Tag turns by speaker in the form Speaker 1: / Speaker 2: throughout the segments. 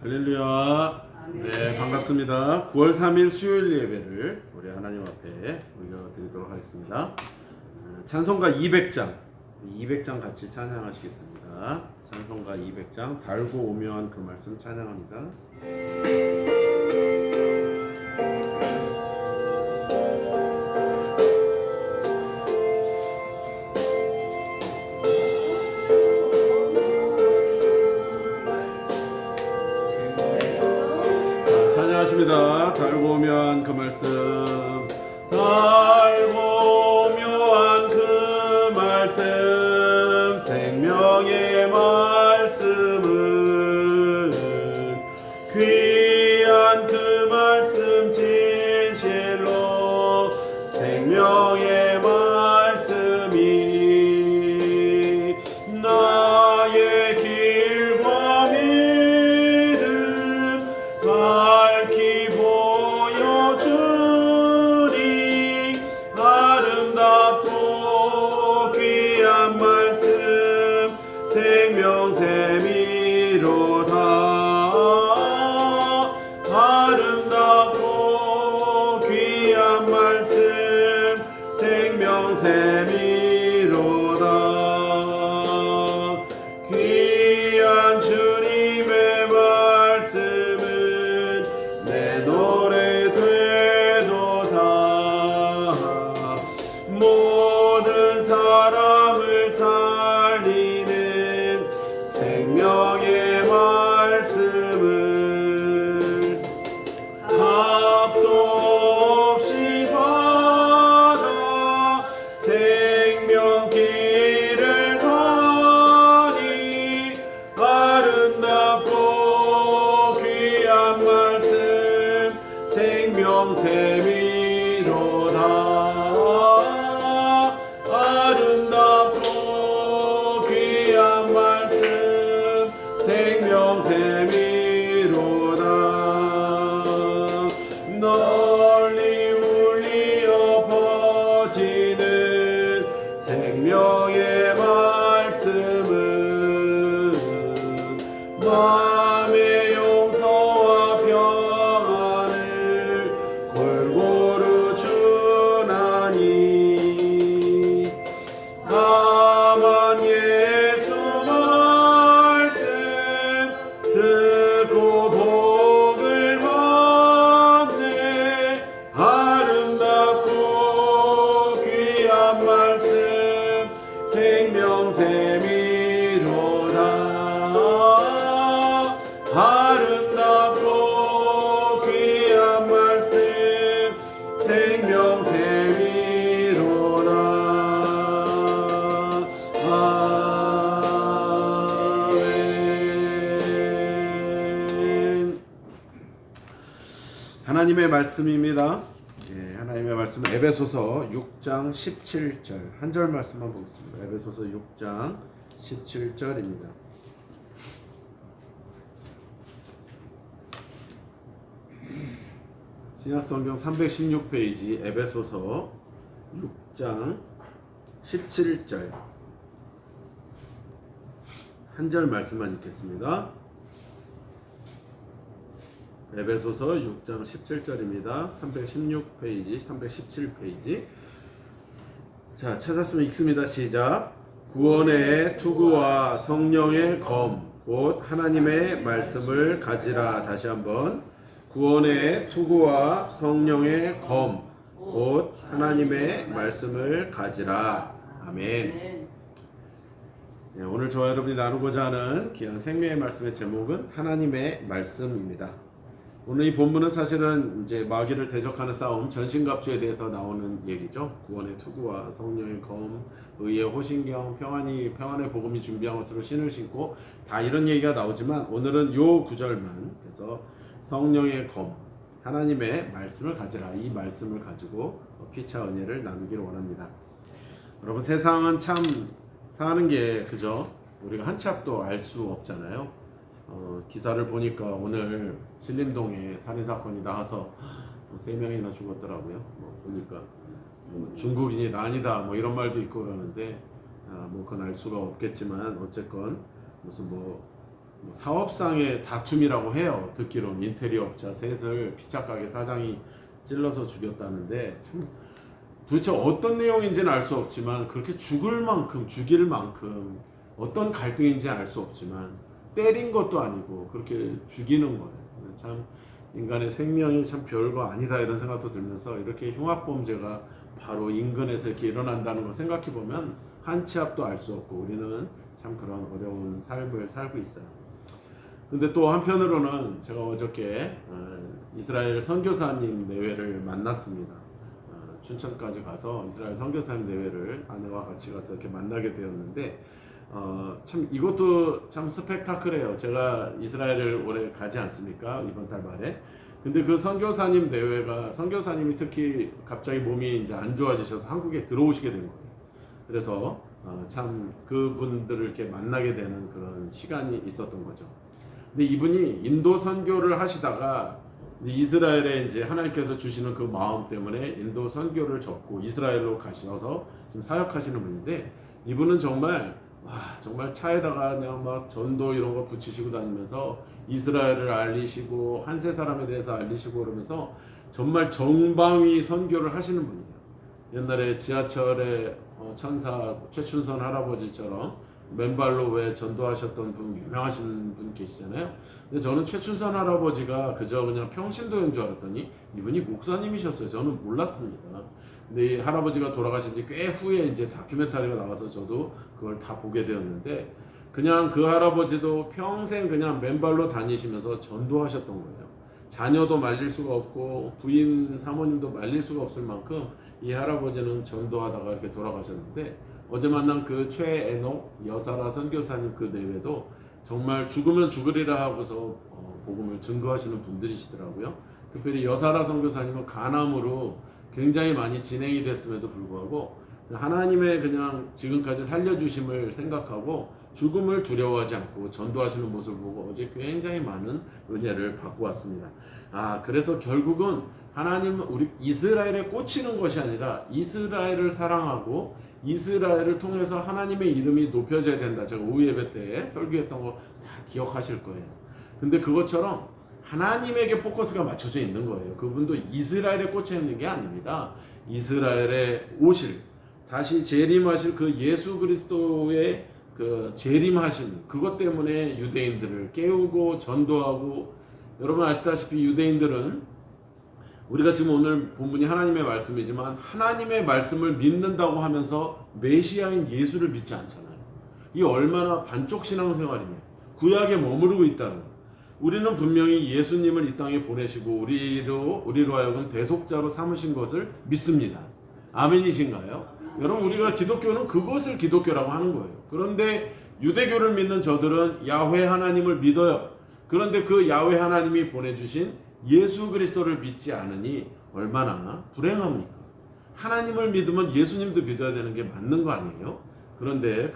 Speaker 1: 할렐루야. 네, 반갑습니다. 9월 3일 수요일 예배를 우리 하나님 앞에 올려드리도록 하겠습니다. 찬송가 200장 같이 찬양하시겠습니다. 찬송가 200장 달고 오묘한 그 말씀 찬양합니다. 찬양하십니다. 달고 오묘한 그 말씀, 달고 오묘한 그 말씀, 생명의 말씀은 귀한 그 말씀 진실로 생명의 말씀이 나의 길과 믿음 밝히 보여주니 아름답고 귀한 말씀 생명샘이로다. 아름답고 귀한 말씀 생명샘이로다. 귀한 주님의 말씀은 내 노래 되도다. 모든 사람을 살리는 생명의 말씀을 값도 없이 받아 생명길을 가니 아름답고 귀한 말씀 생명샘이로다. 아름답고 귀한 말씀 생명샘이로다. 널리 울리어 퍼지는 생명의 말씀은 마음의 용서와 평안을 골고루 주나니 다만 예수 말씀 듣고 복을 받네. 아름답고 귀한 말씀 생명샘이로다. 아름답고 귀한 말씀 생명샘이로다. 아멘. 하나님의 말씀입니다. 하나님의 말씀은 에베소서 6장 17절 한 절 말씀만 보겠습니다. 에베소서 6장 17절입니다. 신약성경 316페이지 에베소서 6장 17절 한 절 말씀만 읽겠습니다. 에베소서 6장 17절입니다. 316페이지 317페이지. 자, 찾았으면 읽습니다. 시작. 구원의 투구와 성령의 검 곧 하나님의 말씀을 가지라. 다시 한번. 구원의 투구와 성령의 검 곧 하나님의 말씀을 가지라. 아멘. 오늘 저와 여러분이 나누고자 하는 귀한 생명의 말씀의 제목은 하나님의 말씀입니다. 오늘 이 본문은 사실은 이제 마귀를 대적하는 싸움, 전신갑주에 대해서 나오는 얘기죠. 구원의 투구와 성령의 검, 의의 호신경, 평안의 복음이 준비한 것으로 신을 신고, 다 이런 얘기가 나오지만 오늘은 요 구절만, 그래서 성령의 검, 하나님의 말씀을 가지라. 이 말씀을 가지고 피차 은혜를 나누기를 원합니다. 여러분, 세상은 참 사는 게 그죠? 우리가 한 치 앞도 알 수 없잖아요. 기사를 보니까 오늘 신림동에 살인사건이 나와서 3명이나 죽었더라고요. 보니까 중국인이 난이다 이런 말도 있고 그러는데 그건 알 수가 없겠지만 어쨌건 무슨 뭐 사업상의 다툼이라고 해요. 듣기로는 인테리어 업자 셋을 피자가게 사장이 찔러서 죽였다는데, 참 도대체 어떤 내용인지는 알 수 없지만 그렇게 죽일 만큼 어떤 갈등인지는 알 수 없지만 때린 것도 아니고 그렇게 죽이는 거예요. 참 인간의 생명이 참 별거 아니다 이런 생각도 들면서, 이렇게 흉악범죄가 바로 인근에서 이렇게 일어난다는 걸 생각해 보면 한 치 앞도 알 수 없고 우리는 참 그런 어려운 삶을 살고 있어요. 근데 또 한편으로는 제가 어저께 이스라엘 선교사님 내외를 만났습니다. 춘천까지 가서 이스라엘 선교사님 내외를 아내와 같이 가서 이렇게 만나게 되었는데, 참 이것도 참 스펙타클해요. 제가 이스라엘을 올해 가지 않습니까? 이번 달 말에. 근데 그 선교사님 내외가, 선교사님이 특히 갑자기 몸이 이제 안 좋아지셔서 한국에 들어오시게 된 거예요. 그래서 참 그분들을 이렇게 만나게 되는 그런 시간이 있었던 거죠. 근데 이분이 인도 선교를 하시다가 이스라엘에 이제 하나님께서 주시는 그 마음 때문에 인도 선교를 접고 이스라엘로 가셔서 지금 사역하시는 분인데, 이분은 정말 정말 차에다가 그냥 막 전도 이런 거 붙이시고 다니면서 이스라엘을 알리시고 한세 사람에 대해서 알리시고 그러면서 정말 정방위 선교를 하시는 분이에요. 옛날에 지하철에 천사 최춘선 할아버지처럼 맨발로 왜 전도하셨던 분, 유명하신 분 계시잖아요. 근데 저는 최춘선 할아버지가 그저 그냥 평신도인 줄 알았더니 이분이 목사님이셨어요. 저는 몰랐습니다. 근데 이 할아버지가 돌아가신 지 꽤 후에 이제 다큐멘터리가 나와서 저도 그걸 다 보게 되었는데, 그냥 그 할아버지도 평생 그냥 맨발로 다니시면서 전도하셨던 거예요. 자녀도 말릴 수가 없고 부인 사모님도 말릴 수가 없을 만큼 이 할아버지는 전도하다가 이렇게 돌아가셨는데, 어제 만난 그 최애녹 여사라 선교사님 그 내외도 정말 죽으면 죽으리라 하고서 복음을 증거하시는 분들이시더라고요. 특별히 여사라 선교사님은 간암으로 굉장히 많이 진행이 됐음에도 불구하고 하나님의 그냥 지금까지 살려주심을 생각하고 죽음을 두려워하지 않고 전도하시는 모습을 보고 어제 굉장히 많은 은혜를 받고 왔습니다. 그래서 결국은 하나님은 우리 이스라엘에 꽂히는 것이 아니라 이스라엘을 사랑하고 이스라엘을 통해서 하나님의 이름이 높여져야 된다. 제가 오후 예배 때 설교했던 거 다 기억하실 거예요. 근데 그것처럼 하나님에게 포커스가 맞춰져 있는 거예요. 그분도 이스라엘에 꽂혀 있는 게 아닙니다. 이스라엘에 오실, 다시 재림하실 그 예수 그리스도의 그 재림하신 그것 때문에 유대인들을 깨우고 전도하고, 여러분 아시다시피 유대인들은 우리가 지금 오늘 본문이 하나님의 말씀이지만 하나님의 말씀을 믿는다고 하면서 메시아인 예수를 믿지 않잖아요. 이게 얼마나 반쪽 신앙생활이냐. 구약에 머무르고 있다는 거예요. 우리는 분명히 예수님을 이 땅에 보내시고 우리로 하여금 대속자로 삼으신 것을 믿습니다. 아멘이신가요? 여러분, 우리가 기독교는 그것을 기독교라고 하는 거예요. 그런데 유대교를 믿는 저들은 야훼 하나님을 믿어요. 그런데 그 야훼 하나님이 보내주신 예수 그리스도를 믿지 않으니 얼마나 불행합니까? 하나님을 믿으면 예수님도 믿어야 되는 게 맞는 거 아니에요? 그런데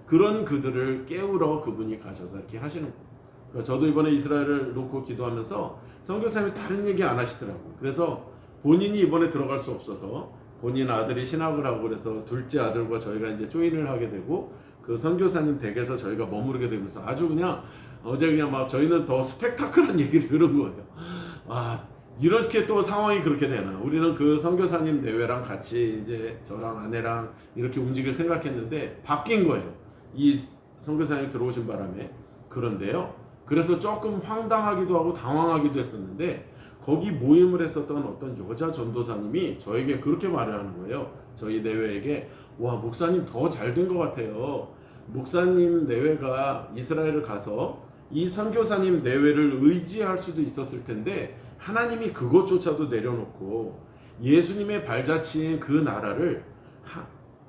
Speaker 1: 그런 그들을 깨우러 그분이 가셔서 이렇게 하시는 거예요. 그러니까 저도 이번에 이스라엘을 놓고 기도하면서 선교사님이 다른 얘기 안 하시더라고요. 그래서 본인이 이번에 들어갈 수 없어서 본인 아들이 신학을 하고 그래서 둘째 아들과 저희가 이제 조인을 하게 되고 그 선교사님 댁에서 저희가 머무르게 되면서 아주 그냥 어제 그냥 막 저희는 더 스펙타클한 얘기를 들은 거예요. 이렇게 또 상황이 그렇게 되나. 우리는 그 선교사님 내외랑 같이 이제 저랑 아내랑 이렇게 움직일 생각했는데 바뀐 거예요. 이 선교사님 들어오신 바람에. 그런데요. 그래서 조금 황당하기도 하고 당황하기도 했었는데 거기 모임을 했었던 어떤 여자 전도사님이 저에게 그렇게 말을 하는 거예요. 저희 내외에게 목사님 더 잘 된 것 같아요. 목사님 내외가 이스라엘을 가서 이 선교사님 내외를 의지할 수도 있었을 텐데 하나님이 그것조차도 내려놓고 예수님의 발자취인 그 나라를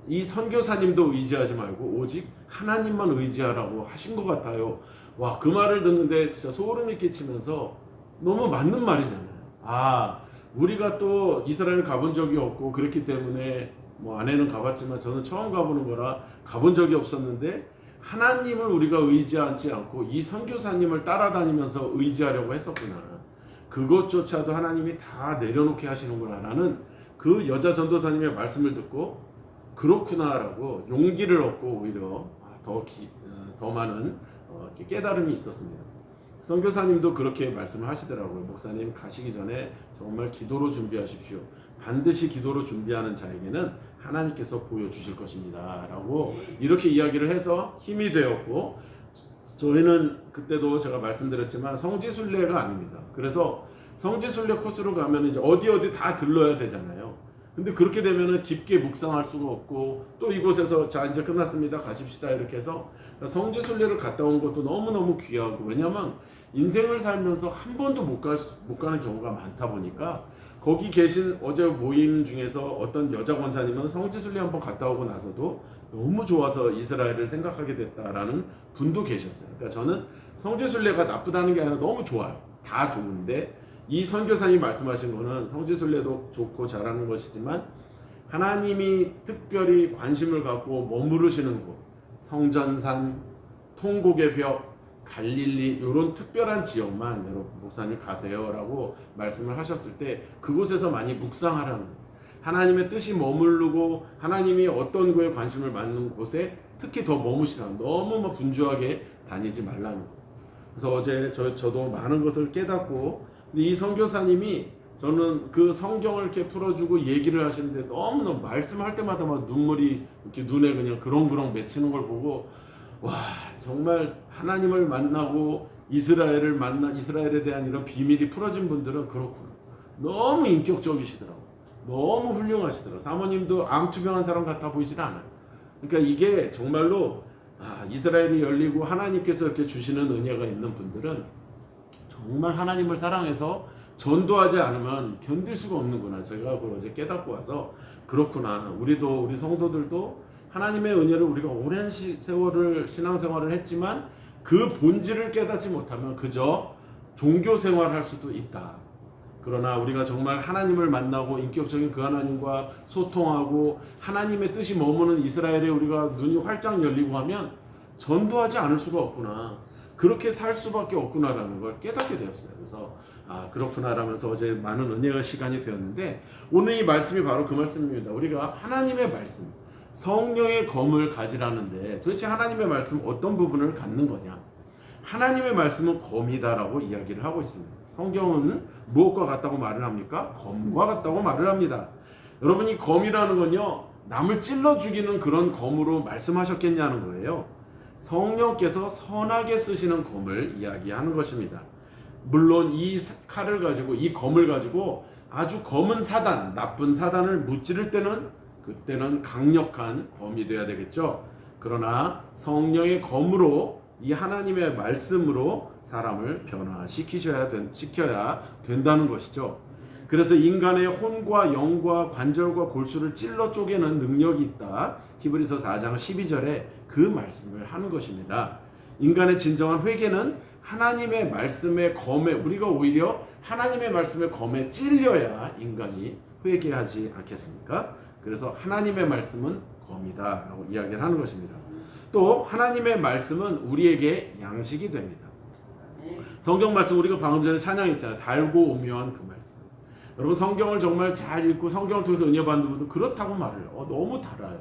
Speaker 1: 이 선교사님도 의지하지 말고 오직 하나님만 의지하라고 하신 것 같아요. 그 말을 듣는데 진짜 소름이 끼치면서 너무 맞는 말이잖아요. 우리가 또 이스라엘 가본 적이 없고 그렇기 때문에 아내는 가봤지만 저는 처음 가보는 거라 가본 적이 없었는데 하나님을 우리가 의지하지 않고 이 선교사님을 따라다니면서 의지하려고 했었구나. 그것조차도 하나님이 다 내려놓게 하시는구나 라는 그 여자 전도사님의 말씀을 듣고 그렇구나라고 용기를 얻고 오히려 더 많은 이렇게 깨달음이 있었습니다. 선교사님도 그렇게 말씀을 하시더라고요. 목사님 가시기 전에 정말 기도로 준비하십시오. 반드시 기도로 준비하는 자에게는 하나님께서 보여주실 것입니다 라고 이렇게 이야기를 해서 힘이 되었고, 저희는 그때도 제가 말씀드렸지만 성지순례가 아닙니다. 그래서 성지순례 코스로 가면 이제 어디 다 들러야 되잖아요. 근데 그렇게 되면은 깊게 묵상할 수가 없고, 또 이곳에서 자 이제 끝났습니다 가십시다 이렇게 해서 성지순례를 갔다 온 것도 너무너무 귀하고, 왜냐면 인생을 살면서 한 번도 못 가는 경우가 많다 보니까, 거기 계신 어제 모임 중에서 어떤 여자 권사님은 성지순례 한번 갔다 오고 나서도 너무 좋아서 이스라엘을 생각하게 됐다라는 분도 계셨어요. 그러니까 저는 성지순례가 나쁘다는 게 아니라 너무 좋아요. 다 좋은데 이 선교사님이 말씀하신 거는 성지순례도 좋고 잘하는 것이지만 하나님이 특별히 관심을 갖고 머무르시는 곳, 성전산, 통곡의 벽, 갈릴리 이런 특별한 지역만 여러분 목사님 가세요라고 말씀을 하셨을 때 그곳에서 많이 묵상하라는 거예요. 하나님의 뜻이 머무르고 하나님이 어떤 거에 관심을 갖는 곳에 특히 더 머무시라는, 너무 막 분주하게 다니지 말라는 거예요. 그래서 어제 저도 많은 것을 깨닫고, 이 선교사님이 저는 그 성경을 이렇게 풀어주고 얘기를 하시는데 너무너무 말씀할 때마다 막 눈물이 이렇게 눈에 그냥 그렁그렁 맺히는 걸 보고, 와 정말 하나님을 만나고 이스라엘에 대한 이런 비밀이 풀어진 분들은 그렇구나. 너무 인격적이시더라고. 너무 훌륭하시더라고. 사모님도 암투병한 사람 같아 보이질 않아요. 그러니까 이게 정말로 이스라엘이 열리고 하나님께서 이렇게 주시는 은혜가 있는 분들은 정말 하나님을 사랑해서 전도하지 않으면 견딜 수가 없는구나. 제가 그걸 어제 깨닫고 와서 그렇구나. 우리 성도들도 하나님의 은혜를 우리가 오랜 세월을 신앙생활을 했지만 그 본질을 깨닫지 못하면 그저 종교 생활할 수도 있다. 그러나 우리가 정말 하나님을 만나고 인격적인 그 하나님과 소통하고 하나님의 뜻이 머무는 이스라엘에 우리가 눈이 활짝 열리고 하면 전도하지 않을 수가 없구나. 그렇게 살 수밖에 없구나라는 걸 깨닫게 되었어요. 그래서 그렇구나라면서 어제 많은 은혜가 시간이 되었는데, 오늘 이 말씀이 바로 그 말씀입니다. 우리가 하나님의 말씀, 성령의 검을 가지라는데 도대체 하나님의 말씀 어떤 부분을 갖는 거냐? 하나님의 말씀은 검이다라고 이야기를 하고 있습니다. 성경은 무엇과 같다고 말을 합니까? 검과 같다고 말을 합니다. 여러분, 이 검이라는 건요, 남을 찔러 죽이는 그런 검으로 말씀하셨겠냐는 거예요. 성령께서 선하게 쓰시는 검을 이야기하는 것입니다. 물론 이 칼을 가지고, 이 검을 가지고 아주 검은 사단, 나쁜 사단을 무찌를 때는 그때는 강력한 검이 되어야 되겠죠. 그러나 성령의 검으로, 이 하나님의 말씀으로 사람을 변화시켜야 된다는 것이죠. 그래서 인간의 혼과 영과 관절과 골수를 찔러 쪼개는 능력이 있다. 히브리서 4장 12절에 그 말씀을 하는 것입니다. 인간의 진정한 회개는 하나님의 말씀의 검에, 우리가 오히려 하나님의 말씀의 검에 찔려야 인간이 회개하지 않겠습니까? 그래서 하나님의 말씀은 검이다 라고 이야기를 하는 것입니다. 또 하나님의 말씀은 우리에게 양식이 됩니다. 성경 말씀, 우리가 방금 전에 찬양했잖아요. 달고 오묘한 그 말씀. 여러분, 성경을 정말 잘 읽고 성경을 통해서 은혜 받는 분들 그렇다고 말을 해요. 너무 달아요.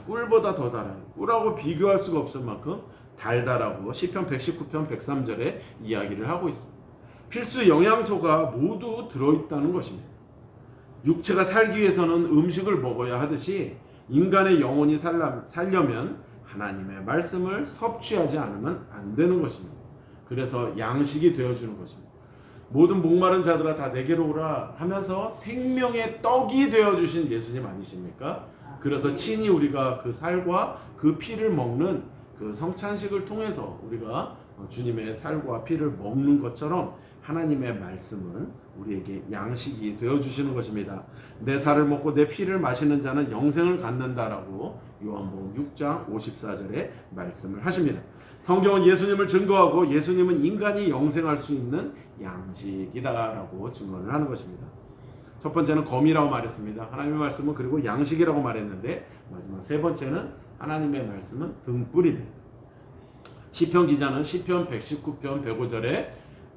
Speaker 1: 꿀보다 더 달아요. 꿀하고 비교할 수가 없을 만큼 달달하고 시편 119편 103절에 이야기를 하고 있습니다. 필수 영양소가 모두 들어있다는 것입니다. 육체가 살기 위해서는 음식을 먹어야 하듯이 인간의 영혼이 살려면 하나님의 말씀을 섭취하지 않으면 안 되는 것입니다. 그래서 양식이 되어주는 것입니다. 모든 목마른 자들아 다 내게로 오라 하면서 생명의 떡이 되어주신 예수님 아니십니까? 그래서 친히 우리가 그 살과 그 피를 먹는 그 성찬식을 통해서 우리가 주님의 살과 피를 먹는 것처럼 하나님의 말씀은 우리에게 양식이 되어주시는 것입니다. 내 살을 먹고 내 피를 마시는 자는 영생을 갖는다라고 요한복음 6장 54절에 말씀을 하십니다. 성경은 예수님을 증거하고 예수님은 인간이 영생할 수 있는 양식이다라고 증거를 하는 것입니다. 첫 번째는 검이라고 말했습니다. 하나님의 말씀은 그리고 양식이라고 말했는데, 마지막 세 번째는 하나님의 말씀은 등불입니다. 시편 기자는 시편 119편 105절에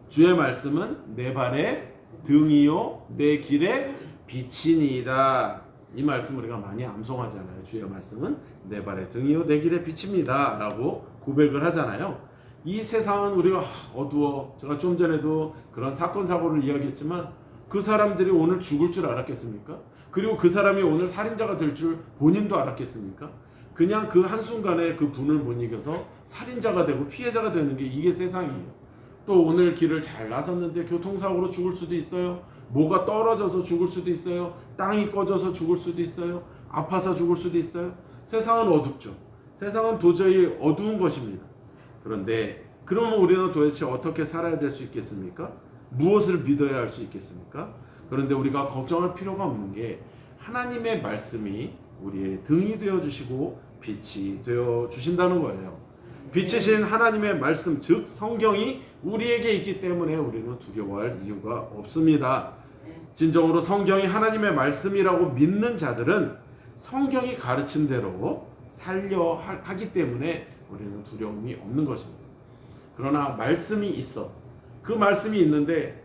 Speaker 1: 주의 말씀은 내 발의 등이요 내 길의 빛이니이다. 이 말씀 우리가 많이 암송하잖아요. 주의 말씀은 내 발의 등이요 내 길의 빛입니다 라고 고백을 하잖아요. 이 세상은 우리가 어두워. 제가 좀 전에도 그런 사건 사고를 이야기했지만 그 사람들이 오늘 죽을 줄 알았겠습니까? 그리고 그 사람이 오늘 살인자가 될 줄 본인도 알았겠습니까? 그냥 그 한순간에 그 분을 못 이겨서 살인자가 되고 피해자가 되는 게 이게 세상이에요. 또 오늘 길을 잘 나섰는데 교통사고로 죽을 수도 있어요. 뭐가 떨어져서 죽을 수도 있어요. 땅이 꺼져서 죽을 수도 있어요. 아파서 죽을 수도 있어요. 세상은 어둡죠. 세상은 도저히 어두운 것입니다. 그런데 그러면 우리는 도대체 어떻게 살아야 될 수 있겠습니까? 무엇을 믿어야 할 수 있겠습니까? 그런데 우리가 걱정할 필요가 없는 게 하나님의 말씀이 우리의 등이 되어주시고 빛이 되어주신다는 거예요. 빛이신 하나님의 말씀 즉 성경이 우리에게 있기 때문에 우리는 두려워할 이유가 없습니다. 진정으로 성경이 하나님의 말씀이라고 믿는 자들은 성경이 가르친 대로 살려 하기 때문에 우리는 두려움이 없는 것입니다. 그러나 말씀이 있어. 그 말씀이 있는데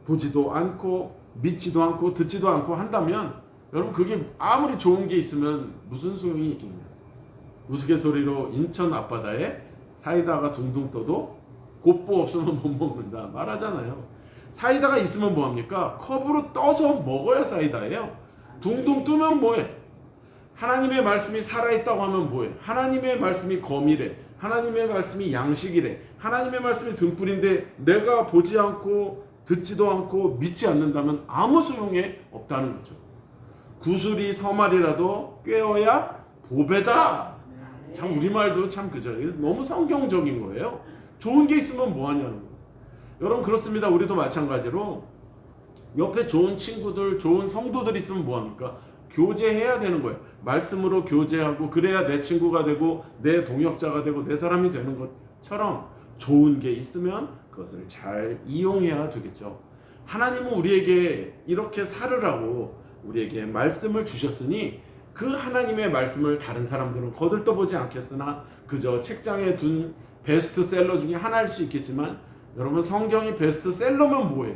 Speaker 1: 보지도 않고 믿지도 않고 듣지도 않고 한다면 여러분 그게 아무리 좋은 게 있으면 무슨 소용이 있겠냐. 우스갯소리로 인천 앞바다에 사이다가 둥둥 떠도 곱보 없으면 못 먹는다 말하잖아요. 사이다가 있으면 뭐합니까? 컵으로 떠서 먹어야 사이다예요. 둥둥 뜨면 뭐해? 하나님의 말씀이 살아있다고 하면 뭐해? 하나님의 말씀이 검이래. 하나님의 말씀이 양식이래. 하나님의 말씀이 등불인데 내가 보지 않고 듣지도 않고 믿지 않는다면 아무 소용이 없다는 거죠. 구슬이 서말이라도 꿰어야 보배다. 참 우리말도 참 그죠. 너무 성경적인 거예요. 좋은 게 있으면 뭐하냐는 거예요. 여러분 그렇습니다. 우리도 마찬가지로 옆에 좋은 친구들, 좋은 성도들 있으면 뭐합니까? 교제해야 되는 거예요. 말씀으로 교제하고 그래야 내 친구가 되고 내 동역자가 되고 내 사람이 되는 것처럼 좋은 게 있으면 그것을 잘 이용해야 되겠죠. 하나님은 우리에게 이렇게 살으라고 우리에게 말씀을 주셨으니 그 하나님의 말씀을 다른 사람들은 거들떠보지 않겠으나 그저 책장에 둔 베스트셀러 중에 하나일 수 있겠지만 여러분 성경이 베스트셀러면 뭐예요?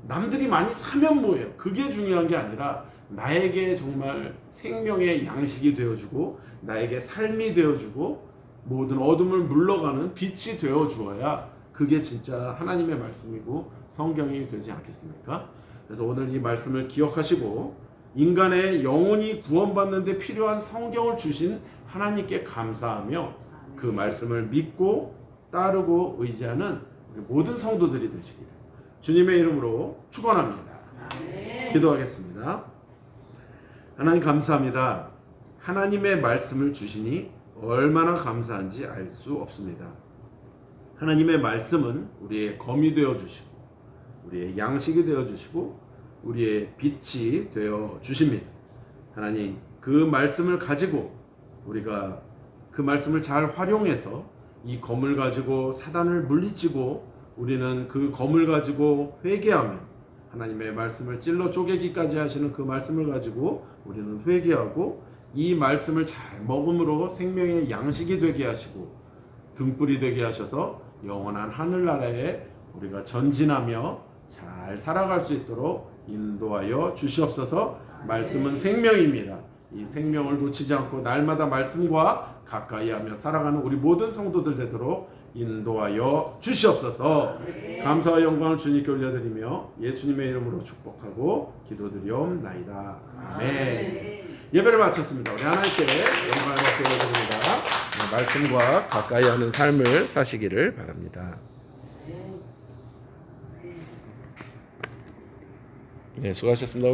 Speaker 1: 남들이 많이 사면 뭐예요? 그게 중요한 게 아니라 나에게 정말 생명의 양식이 되어주고 나에게 삶이 되어주고 모든 어둠을 물러가는 빛이 되어주어야 그게 진짜 하나님의 말씀이고 성경이 되지 않겠습니까? 그래서 오늘 이 말씀을 기억하시고 인간의 영혼이 구원받는 데 필요한 성경을 주신 하나님께 감사하며 그 말씀을 믿고 따르고 의지하는 우리 모든 성도들이 되시기를 주님의 이름으로 축원합니다. 기도하겠습니다. 하나님 감사합니다. 하나님의 말씀을 주시니 얼마나 감사한지 알 수 없습니다. 하나님의 말씀은 우리의 검이 되어 주시고 우리의 양식이 되어 주시고 우리의 빛이 되어 주십니다. 하나님 그 말씀을 가지고 우리가 그 말씀을 잘 활용해서 이 검을 가지고 사단을 물리치고 우리는 그 검을 가지고 회개하며 하나님의 말씀을 찔러 쪼개기까지 하시는 그 말씀을 가지고 우리는 회개하고 이 말씀을 잘 먹음으로 생명의 양식이 되게 하시고 등불이 되게 하셔서 영원한 하늘나라에 우리가 전진하며 잘 살아갈 수 있도록 인도하여 주시옵소서. 말씀은 생명입니다. 이 생명을 놓치지 않고 날마다 말씀과 가까이하며 살아가는 우리 모든 성도들 되도록 인도하여 주시옵소서. 감사와 영광을 주님께 올려드리며 예수님의 이름으로 축복하고 기도드리옵나이다. 아멘. 예배를 마쳤습니다. 우리 하나님께 영광을 올려드립니다. 말씀과 가까이하는 삶을 사시기를 바랍니다. 네, 수고하셨습니다.